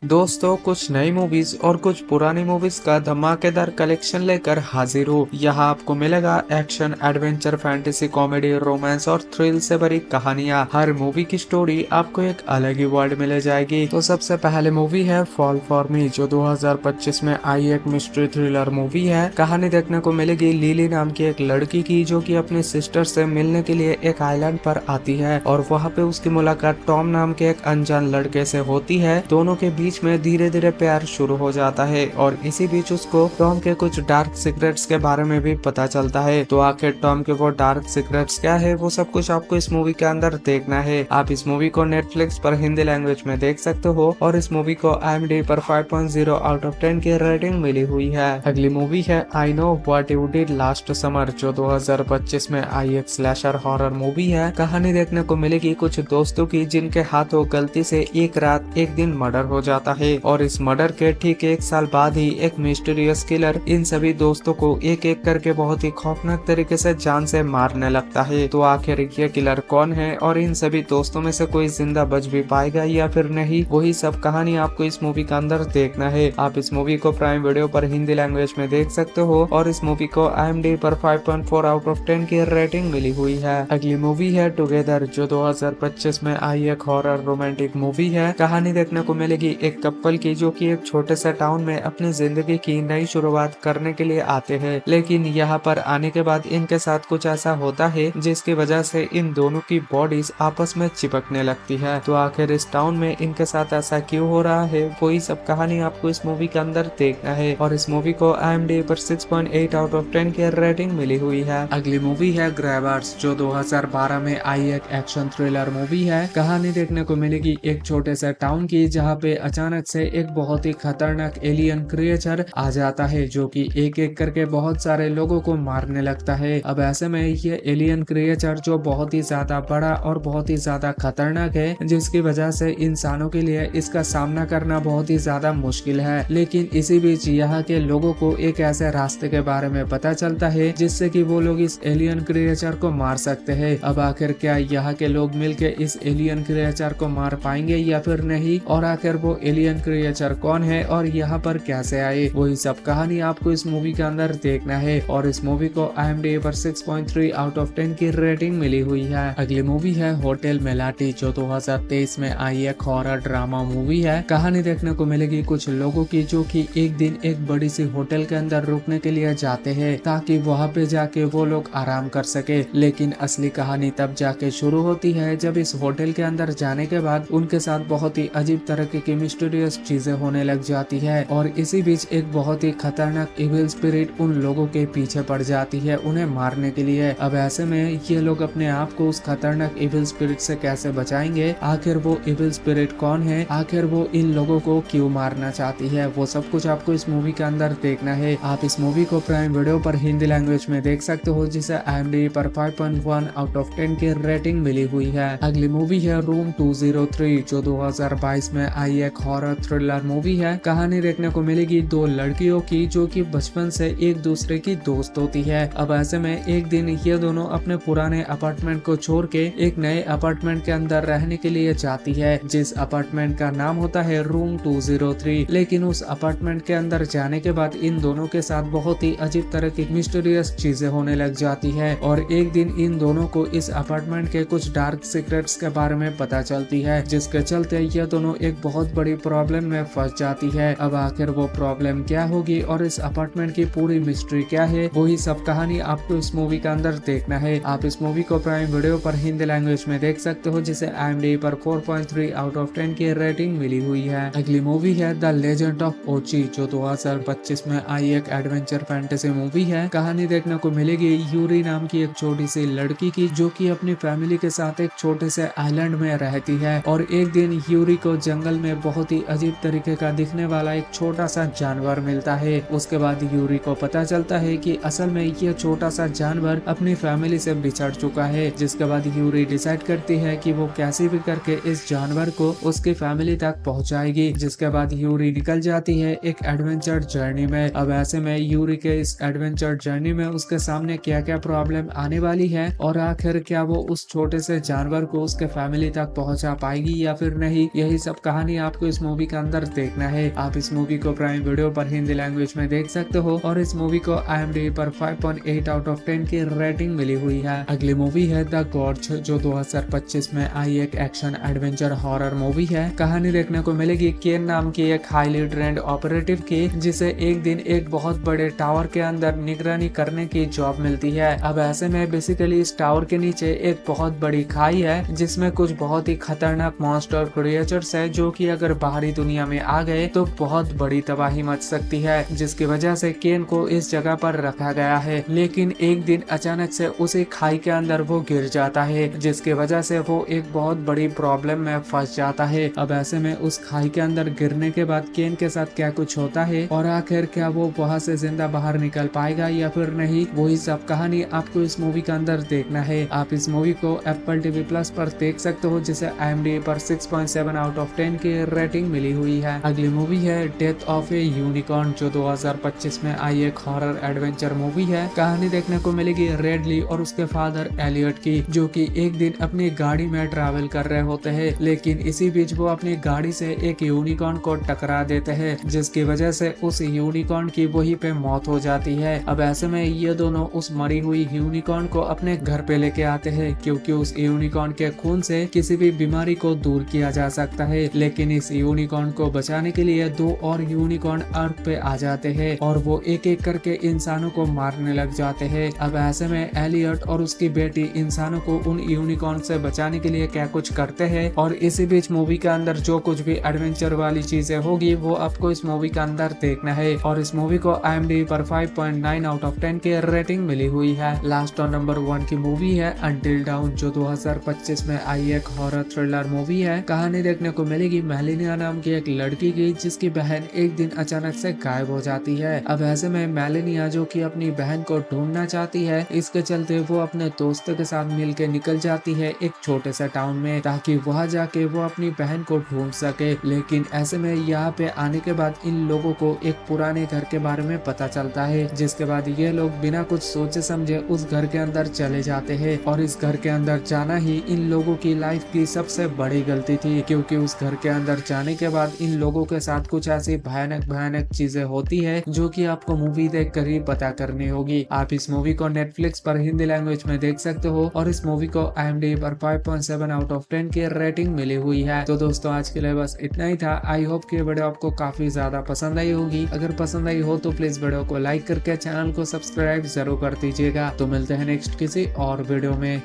दोस्तों, कुछ नई मूवीज और कुछ पुरानी मूवीज का धमाकेदार कलेक्शन लेकर हाजिर हूँ। यहाँ आपको मिलेगा action, adventure, fantasy, comedy, romance और थ्रिल से भरी कहानियाँ। हर मूवी की स्टोरी आपको एक अलग ही वर्ल्ड में ले जाएगी। तो सबसे पहले मूवी है फॉल फॉर मी, जो 2025 में आई एक मिस्ट्री थ्रिलर मूवी है। कहानी देखने को मिलेगी लिली नाम की एक लड़की की, जो कि अपनी सिस्टर से मिलने के लिए एक आइलैंड पर आती है और वहाँ पे उसकी मुलाकात टॉम नाम के एक अनजान लड़के से होती है। दोनों के बीच में धीरे धीरे प्यार शुरू हो जाता है और इसी बीच उसको टॉम के कुछ डार्क सीक्रेट्स के बारे में भी पता चलता है। तो आखिर टॉम के वो डार्क सीक्रेट्स क्या है, वो सब कुछ आपको इस मूवी के अंदर देखना है। आप इस मूवी को नेटफ्लिक्स पर हिंदी लैंग्वेज में देख सकते हो और इस मूवी को IMDb पर 5.0 आउट ऑफ 10 की रेटिंग मिली हुई है। अगली मूवी है I know what you did last summer, जो 2025 में आई एक स्लैशर हॉरर मूवी है। कहानी देखने को मिलेगी कुछ दोस्तों की, जिनके हाथों गलती से एक रात एक दिन मर्डर हो जाता है और इस मर्डर के ठीक एक साल बाद ही एक मिस्टीरियस किलर इन सभी दोस्तों को एक एक करके बहुत ही खौफनाक तरीके से जान से मारने लगता है। तो आखिर ये किलर कौन है और इन सभी दोस्तों में से कोई जिंदा बच भी पाएगा या फिर नहीं, वही सब कहानी आपको इस मूवी के अंदर देखना है। आप इस मूवी को प्राइम वीडियो पर हिंदी लैंग्वेज में देख सकते हो और इस मूवी को IMDb पर 5.4 आउट ऑफ 10 की रेटिंग मिली हुई है। अगली मूवी है टुगेदर, जो 2025 में आई एक हॉरर रोमांटिक मूवी है। कहानी देखने को मिलेगी एक कपल की, जो कि एक छोटे से टाउन में अपनी जिंदगी की नई शुरुआत करने के लिए आते हैं, लेकिन यहाँ पर आने के बाद इनके साथ कुछ ऐसा होता है जिसकी वजह से इन दोनों की बॉडीज आपस में चिपकने लगती है। तो आखिर इस टाउन में इनके साथ ऐसा क्यों हो रहा है, वही सब कहानी आपको इस मूवी के अंदर देखना है और इस मूवी को IMDb पर 6.8 आउट ऑफ 10 की रेटिंग मिली हुई है। अगली मूवी है ग्रैबर्स, जो 2012 में आई एक एक्शन थ्रिलर मूवी है। कहानी देखने को मिलेगी एक छोटे से टाउन की, जहाँ पे अचानक से एक बहुत ही खतरनाक एलियन क्रिएचर आ जाता है, जो कि एक एक करके बहुत सारे लोगों को मारने लगता है। अब ऐसे में ये एलियन क्रिएचर, जो बहुत ही ज्यादा बड़ा और बहुत ही ज्यादा खतरनाक है, जिसकी वजह से इंसानों के लिए इसका सामना करना बहुत ही ज्यादा मुश्किल है। लेकिन इसी बीच यहाँ के लोगों को एक ऐसे रास्ते के बारे में पता चलता है जिससे कि वो लोग इस एलियन क्रिएचर को मार सकते हैं। अब आखिर क्या यहाँ के लोग मिलके इस एलियन क्रिएचर को मार पाएंगे या फिर नहीं, और आखिर वो एलियन क्रिएचर कौन है और यहाँ पर कैसे आए, वही सब कहानी आपको इस मूवी के अंदर देखना है और इस मूवी को IMDb पर 6.3 आउट ऑफ 10 की रेटिंग मिली हुई है। अगली मूवी है होटल मेलाटी, जो 2023 में आई एक हॉरर ड्रामा मूवी है। कहानी देखने को मिलेगी कुछ लोगों की, जो कि एक दिन एक बड़ी सी होटल के अंदर रुकने के लिए जाते हैं ताकि वहाँ पे जाके वो लोग आराम कर सके। लेकिन असली कहानी तब जाके शुरू होती है जब इस होटल के अंदर जाने के बाद उनके साथ बहुत ही अजीब तरह की मिस्टीरियस चीजें होने लग जाती है और इसी बीच एक बहुत ही खतरनाक इविल स्पिरिट उन लोगों के पीछे पड़ जाती है उन्हें मारने के लिए। अब ऐसे में ये लोग अपने आप को उस खतरनाक इविल स्पिरिट से कैसे बचाएंगे, आखिर वो इविल स्पिरिट कौन है, आखिर वो इन लोगों को क्यों मारना चाहती है, वो सब कुछ आपको इस मूवी के अंदर देखना है। आप इस मूवी को प्राइम वीडियो पर हिंदी लैंग्वेज में देख सकते हो, जिसे IMDb पर 5.1 आउट ऑफ 10 की रेटिंग मिली हुई है। अगली मूवी है रूम 203, जो 2022 में आई एक हॉरर थ्रिलर मूवी है। कहानी देखने को मिलेगी दो लड़कियों की, जो कि बचपन से एक दूसरे की दोस्त होती है। अब ऐसे में एक दिन ये दोनों अपने पुराने अपार्टमेंट को छोड़ के एक नए अपार्टमेंट के अंदर रहने के लिए जाती है, जिस अपार्टमेंट का नाम होता है रूम 203। लेकिन उस अपार्टमेंट के अंदर जाने के बाद इन दोनों के साथ बहुत ही अजीब तरह की मिस्टीरियस चीजें होने लग जाती है और एक दिन इन दोनों को इस अपार्टमेंट के कुछ डार्क सीक्रेट्स के बारे में पता चलती है, जिसके चलते ये दोनों एक बहुत बड़ी प्रॉब्लम में फंस जाती है। अब आखिर वो प्रॉब्लम क्या होगी और इस अपार्टमेंट की पूरी मिस्ट्री क्या है, वही सब कहानी आपको इस मूवी के अंदर देखना है। आप इस मूवी को प्राइम वीडियो पर हिंदी लैंग्वेज में देख सकते हो, जिसे IMDb पर 4.3 आउट ऑफ 10 की रेटिंग मिली हुई है। अगली मूवी है द लेजेंड ऑफ ओची, जो 2025 में आई एक एडवेंचर फैंटेसी मूवी है। कहानी देखने को मिलेगी यूरी नाम की एक छोटी सी लड़की की, जो कि अपनी फैमिली के साथ एक छोटे से आइलैंड में रहती है और एक दिन यूरी को जंगल में बहुत ही ही अजीब तरीके का दिखने वाला एक छोटा सा जानवर मिलता है। उसके बाद यूरी को पता चलता है कि असल में यह छोटा सा जानवर अपनी फैमिली से बिछड़ चुका है। जिसके बाद यूरी डिसाइड करती है कि वो कैसे भी करके इस जानवर को उसकी फैमिली तक पहुंचाएगी। जिसके बाद यूरी निकल जाती है एक एडवेंचर जर्नी में। अब ऐसे में यूरी के इस एडवेंचर जर्नी में उसके सामने क्या क्या प्रॉब्लम आने वाली है और आखिर क्या वो उस छोटे से जानवर को उसके फैमिली तक पहुंचा पाएगी या फिर नहीं, यही सब कहानी आपको इस मूवी के अंदर देखना है। आप इस मूवी को प्राइम वीडियो पर हिंदी लैंग्वेज में देख सकते हो और इस मूवी को IMDb पर 5.8 आउट ऑफ 10 की रेटिंग मिली हुई है। अगली मूवी है द गॉर्ज, जो 2025 में आई एक एक्शन एडवेंचर हॉरर मूवी है। कहानी देखने को मिलेगी केन नाम की एक हाईली ट्रेंड ऑपरेटिव की, जिसे एक दिन एक बहुत बड़े टावर के अंदर निगरानी करने की जॉब मिलती है। अब ऐसे में बेसिकली इस टावर के नीचे एक बहुत बड़ी खाई है जिसमें कुछ बहुत ही खतरनाक मॉन्स्टर क्रिएचर्स है जो कि अगर बाहरी दुनिया में आ गए तो बहुत बड़ी तबाही मच सकती है। जिसकी वजह से केन को इस जगह पर रखा गया है, लेकिन एक दिन अचानक से उसी खाई के अंदर वो गिर जाता है, जिसकी वजह से वो एक बहुत बड़ी प्रॉब्लम में फंस जाता है। अब ऐसे में उस खाई के अंदर गिरने के बाद केन के साथ क्या कुछ होता है और आखिर क्या वो वहां से जिंदा बाहर निकल पाएगा या फिर नहीं, वही सब कहानी आपको इस मूवी के अंदर देखना है। आप इस मूवी को एप्पल TV+ पर देख सकते हो, जिसे IMDb पर 6.7 आउट ऑफ 10 की रेटिंग मिली हुई है। अगली मूवी है डेथ ऑफ ए यूनिकॉर्न, जो 2025 में आई एक हॉरर एडवेंचर मूवी है। कहानी देखने को मिलेगी रेडली और उसके फादर एलियट की, जो कि एक दिन अपनी गाड़ी में ट्रैवल कर रहे होते हैं, लेकिन इसी बीच वो अपनी गाड़ी से एक यूनिकॉर्न को टकरा देते हैं, जिसकी वजह से उस यूनिकॉर्न की वहीं पे मौत हो जाती है। अब ऐसे में ये दोनों उस मरी हुई यूनिकॉर्न को अपने घर पे लेके आते हैं, क्योंकि उस यूनिकॉर्न के खून से किसी भी बीमारी को दूर किया जा सकता है। लेकिन इस यूनिकॉर्न को बचाने के लिए दो और यूनिकॉर्न अर्थ पे आ जाते हैं और वो एक एक करके इंसानों को मारने लग जाते हैं। अब ऐसे में एलियट और उसकी बेटी इंसानों को उन यूनिकॉर्न से बचाने के लिए क्या कुछ करते हैं, और इसी बीच मूवी के अंदर जो कुछ भी एडवेंचर वाली चीजें होगी वो आपको इस मूवी के अंदर देखना है। और इस मूवी को IMDb पर 5.9 आउट ऑफ 10 की रेटिंग मिली हुई है। लास्ट और नंबर 1 की मूवी है अंटिल डाउन, जो 2025 में आई एक हॉरर थ्रिलर मूवी है। कहानी देखने को मिलेगी मेलेनिया नाम की एक लड़की की, जिसकी बहन एक दिन अचानक से गायब हो जाती है। अब ऐसे में मेलेनिया, जो कि अपनी बहन को ढूंढना चाहती है, इसके चलते वो अपने दोस्तों के साथ मिलकर निकल जाती है एक छोटे से टाउन में, ताकि वहां जाके वो अपनी बहन को ढूंढ सके। लेकिन ऐसे में यहाँ पे आने के बाद इन लोगों को एक पुराने घर के बारे में पता चलता है, जिसके बाद ये लोग बिना कुछ सोचे समझे उस घर के अंदर चले जाते हैं। और इस घर के अंदर जाना ही इन लोगों की लाइफ की सबसे बड़ी गलती थी, क्योंकि उस घर के अंदर जाने के बाद इन लोगों के साथ कुछ ऐसी भयानक भयानक चीजें होती है जो कि आपको मूवी देख कर ही पता करनी होगी। आप इस मूवी को नेटफ्लिक्स पर हिंदी लैंग्वेज में देख सकते हो और इस मूवी को IMDb पर 5.7 आउट ऑफ 10 की रेटिंग मिली हुई है। तो दोस्तों आज के लिए बस इतना ही था। आई होप कि वीडियो आपको काफी ज्यादा पसंद आई होगी। अगर पसंद आई हो तो प्लीज वीडियो को लाइक करके चैनल को सब्सक्राइब जरूर कर दीजिएगा। तो मिलते हैं नेक्स्ट किसी और वीडियो में।